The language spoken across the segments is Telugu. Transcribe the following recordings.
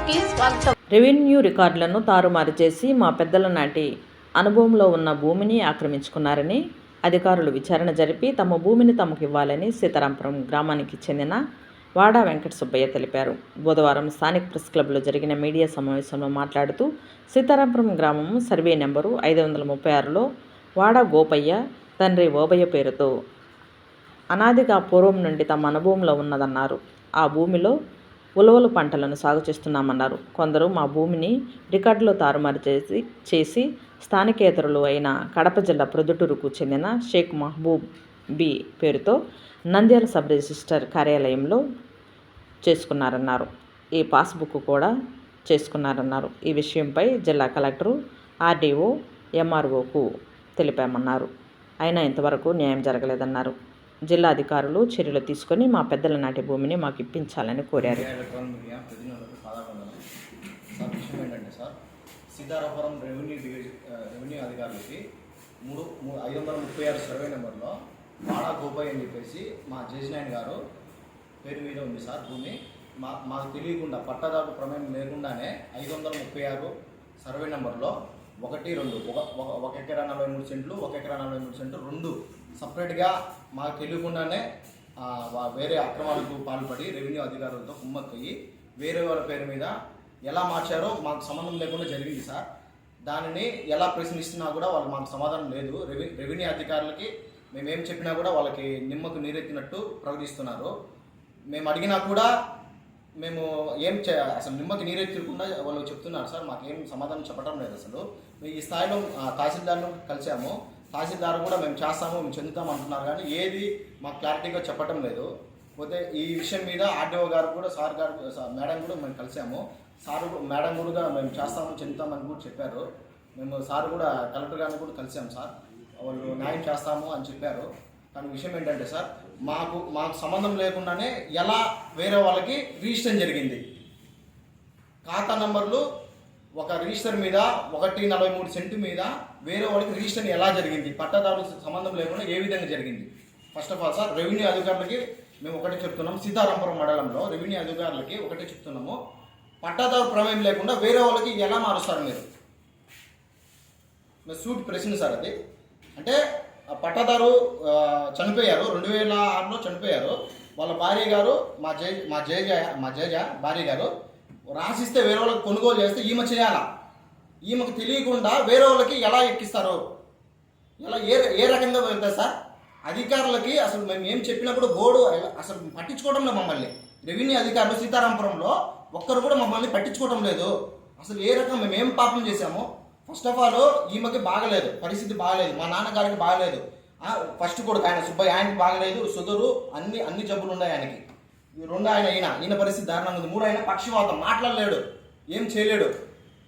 కి స్వాగతం. రెవెన్యూ రికార్డులను తారుమారు చేసి మా పెద్దల నాటి అనుభవంలో ఉన్న భూమిని ఆక్రమించుకున్నారని అధికారులు విచారణ జరిపి తమ భూమిని తమకు ఇవ్వాలని సీతారాంపురం గ్రామానికి చెందిన వాడా వెంకట సుబ్బయ్య తెలిపారు. బుధవారం స్థానిక ప్రెస్ క్లబ్లో జరిగిన మీడియా సమావేశంలో మాట్లాడుతూ సీతారాంపురం గ్రామం సర్వే నెంబరు 536లో వాడా గోపయ్య తండ్రి ఓబయ్య పేరుతో అనాదిగా పూర్వం నుండి తమ అనుభవంలో ఉన్నదన్నారు. ఆ భూమిలో ఉలవలు పంటలను సాగు చేస్తున్నామన్నారు. కొందరు మా భూమిని రికార్డులో తారుమారు చేసి స్థానికేతరులు అయిన కడప జిల్లా ప్రొద్దుటూరుకు చెందిన షేక్ మహబూబ్ బి పేరుతో నంద్యాల సబ్ రిజిస్టర్ కార్యాలయంలో చేసుకున్నారన్నారు. ఈ పాస్బుక్ కూడా చేసుకున్నారన్నారు. ఈ విషయంపై జిల్లా కలెక్టరు, ఆర్డీఓ, ఎంఆర్ఓకు తెలిపామన్నారు. అయినా ఇంతవరకు న్యాయం జరగలేదన్నారు. జిల్లా అధికారులు చర్యలు తీసుకొని మా పెద్దల నాటి భూమిని మాకు ఇప్పించాలని కోరారు. సీతారాపురం రెవెన్యూ అధికారులకి 536 సర్వే నెంబర్లో వాడా గోపయ్య అని చెప్పేసి మా జేజనాయన్ గారు పేరు మీద ఉంది సార్ భూమి. మాకు తెలియకుండా పట్టాదారు ప్రమేయం లేకుండానే 536 సర్వే నెంబర్లో 1-2 1 ఎకరా 43 సెంట్లు 1 ఎకరా 43 సెంట్లు 2 సపరేట్గా మాకు తెలియకుండానే వేరే అక్రమాలకు పాల్పడి రెవెన్యూ అధికారులతో కుమ్మక్కయ్యి వేరే వాళ్ళ పేరు మీద ఎలా మార్చారో మాకు సంబంధం లేకుండా జరిగింది సార్. దానిని ఎలా ప్రశ్నిస్తున్నా కూడా వాళ్ళు మాకు సమాధానం లేదు. రెవెన్యూ అధికారులకి మేమేం చెప్పినా కూడా వాళ్ళకి నిమ్మకు నీరెత్తినట్టు ప్రకటిస్తున్నారు. మేము అడిగినా కూడా మేము అసలు నిమ్మకి నీరెత్తకుండా వాళ్ళు చెప్తున్నారు సార్. మాకేం సమాధానం చెప్పడం లేదు. అసలు ఈ స్థాయిలో తహసీల్దార్ను కలిసాము. తహసీల్దార్ కూడా మేము చేస్తాము, మేము చెందుతాము అంటున్నారు, కానీ ఏది మాకు క్లారిటీగా చెప్పడం లేదు. పోతే ఈ విషయం మీద ఆర్డీఓ గారు కూడా మేడం కూడా మేము కలిసాము. మేడం కూడా మేము చేస్తాము చెందుతామని కూడా చెప్పారు. మేము సార్ కూడా కలెక్టర్ గారిని కూడా కలిసాము సార్. వాళ్ళు న్యాయం చేస్తాము అని చెప్పారు. కానీ విషయం ఏంటంటే సార్, మాకు సంబంధం లేకుండానే ఎలా వేరే వాళ్ళకి రిజిస్టర్ జరిగింది. ఖాతా నంబర్లు ఒక రిజిస్టర్ మీద 143 సెంటు మీద వేరే వాళ్ళకి రిజిస్టర్ ఎలా జరిగింది, పట్టాదారులకు సంబంధం లేకుండా ఏ విధంగా జరిగింది. First of all sir, revenue అధికారులకి మేము ఒకటే చెప్తున్నాం. సీతారాంపురం మండలంలో రెవెన్యూ అధికారులకి ఒకటే చెప్తున్నాము, పట్టాదారు ప్రమేయం లేకుండా వేరే వాళ్ళకి ఎలా మారుస్తారు మీరు సూట్ ప్రశ్న సార్. అది అంటే పట్టాదారు చనిపోయారు, 2006లో చనిపోయారు. వాళ్ళ భార్య గారు మా జేజ భార్య గారు రాసిస్తే వేరే వాళ్ళకి కొనుగోలు చేస్తే ఈమె చేయాలా. ఈమెకు తెలియకుండా వేరే వాళ్ళకి ఎలా ఎక్కిస్తారు, ఎలా ఏ రకంగా వెళ్తారు సార్. అధికారులకి అసలు మేము ఏం చెప్పినప్పుడు బోర్డు అసలు పట్టించుకోవడం లేదు మమ్మల్ని. రెవెన్యూ అధికారులు సీతారాంపురంలో ఒక్కరు కూడా మమ్మల్ని పట్టించుకోవడం లేదు. అసలు ఏ రకం మేము ఏం పాపం చేశాము. ఫస్ట్ ఆఫ్ ఆల్ ఈమెకి బాగలేదు, పరిస్థితి బాగలేదు. మా నాన్నగారికి బాగలేదు. ఫస్ట్ కొడుకు ఆయన సుబ్బయ్య, ఆయనకి బాగలేదు, షుగరు, అన్ని జబ్బులు ఉన్నాయి ఆయనకి. 2 ఈయన పరిస్థితి దారుణంగా ఉంది. 3 ఆయన పక్షవాతం, మాట్లాడలేడు, ఏం చేయలేడు.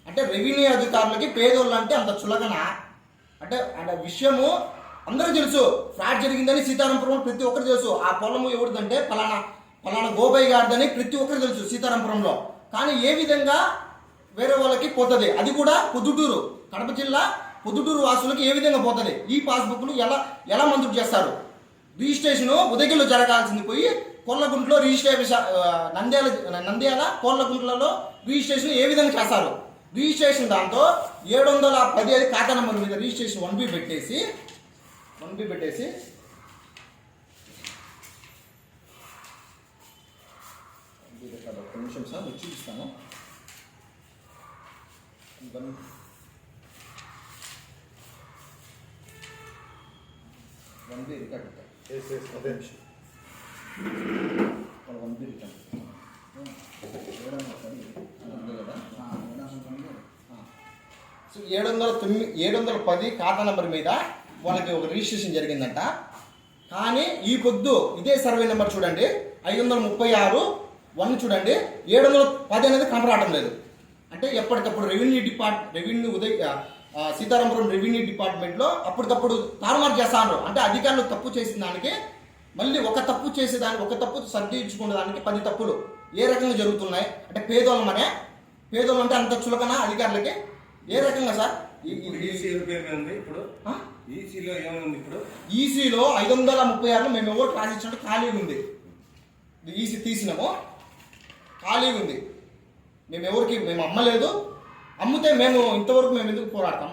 అంటే రెవెన్యూ అధికారులకి పేదోళ్ళు అంటే అంత చులకన. అంటే విషయము అందరూ తెలుసు. ఫ్రాడ్ జరిగిందని సీతారాంపురం ప్రతి ఒక్కరు తెలుసు. ఆ పొలము ఎవరిదంటే పలానా గోపయ్య గారిదని ప్రతి ఒక్కరు తెలుసు సీతారాంపురంలో. కానీ ఏ విధంగా వేరే వాళ్ళకి పోతుంది, అది కూడా పొద్దుటూరు, కడప జిల్లా పొద్దుటూరు వాసులకి ఏ విధంగా పోతుంది. ఈ పాస్బుక్లు ఎలా మంజూరు చేస్తారు. రిజిస్ట్రేషను ఉదయగిరిలో జరగాల్సింది పోయి కోర్లగుంటలో రిజిస్ట్రేషన్, నంద్యాల కోర్లగుంటలలో రిజిస్ట్రేషన్ ఏ విధంగా చేస్తారు. రిజిస్ట్రేషన్ దాంతో 710 ఖాతా నెంబర్ మీద రిజిస్ట్రేషన్ 1B పెట్టేసి ఒక నిమిషం సార్ మీకు చూపిస్తాను. 1B రికార్డ్ అదే నిమిషం 1B రికార్డ్ 710 ఖాతా నెంబర్ మీద వాళ్ళకి ఒక రిజిస్ట్రేషన్ జరిగిందంట. కానీ ఈ పొద్దు ఇదే సర్వే నెంబర్ చూడండి, 536 1 చూడండి, 710 అనేది కనపడటం లేదు. అంటే ఎప్పటికప్పుడు సీతారాంపురం రెవెన్యూ డిపార్ట్మెంట్లో అప్పటికప్పుడు తారుమారు చేస్తాను. అంటే అధికారులు తప్పు చేసిన దానికి మళ్ళీ ఒక తప్పు సర్దించుకునే దానికి 10 తప్పులు ఏ రకంగా జరుగుతున్నాయి. అంటే పేదోళ్ళం అంటే అంత చులకన అధికారులకి ఏ రకంగా సార్. ఈసీలో 536 మేము ఓటు రాసిచ్చినట్టు ఖాళీగా ఉంది. ఈసీ తీసినాము, ఖాళీగా ఉంది. మేము అమ్మలేదు, అమ్మితే మేము ఇంతవరకు మేము ఎందుకు పోరాడతాం?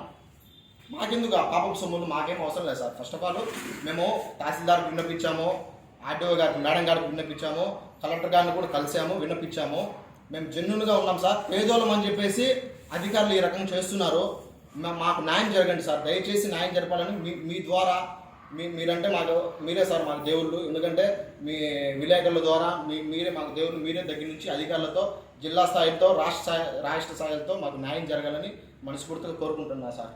మాకెందుకు ఆ పాపపు సొమ్ములు? మాకేం అవసరం లేదు సార్. ఫస్ట్ ఆఫ్ ఆల్ మేము తహసీల్దార్కి విన్నపించాము, ఆర్డీఓ గారికి, మేడం గారికి విన్నపించాము, కలెక్టర్ గారిని కూడా కలిసాము, విన్నపించాము. మేము జెన్యున్గా ఉన్నాం సార్. పేదోళం అని చెప్పేసి అధికారులు ఈ రకంగా చేస్తున్నారు. మాకు న్యాయం జరగండి సార్, దయచేసి న్యాయం జరపాలని మీ ద్వారా మీరంటే మీరే సార్ మాకు దేవుళ్ళు. ఎందుకంటే మీ విలేకరుల ద్వారా మీరే మాకు దేవుళ్ళు. మీరే దగ్గర నుంచి అధికారులతో, జిల్లా స్థాయితో, రాష్ట్ర స్థాయిలతో మాకు న్యాయం జరగాలని మనస్ఫూర్తిగా కోరుకుంటున్నా సార్.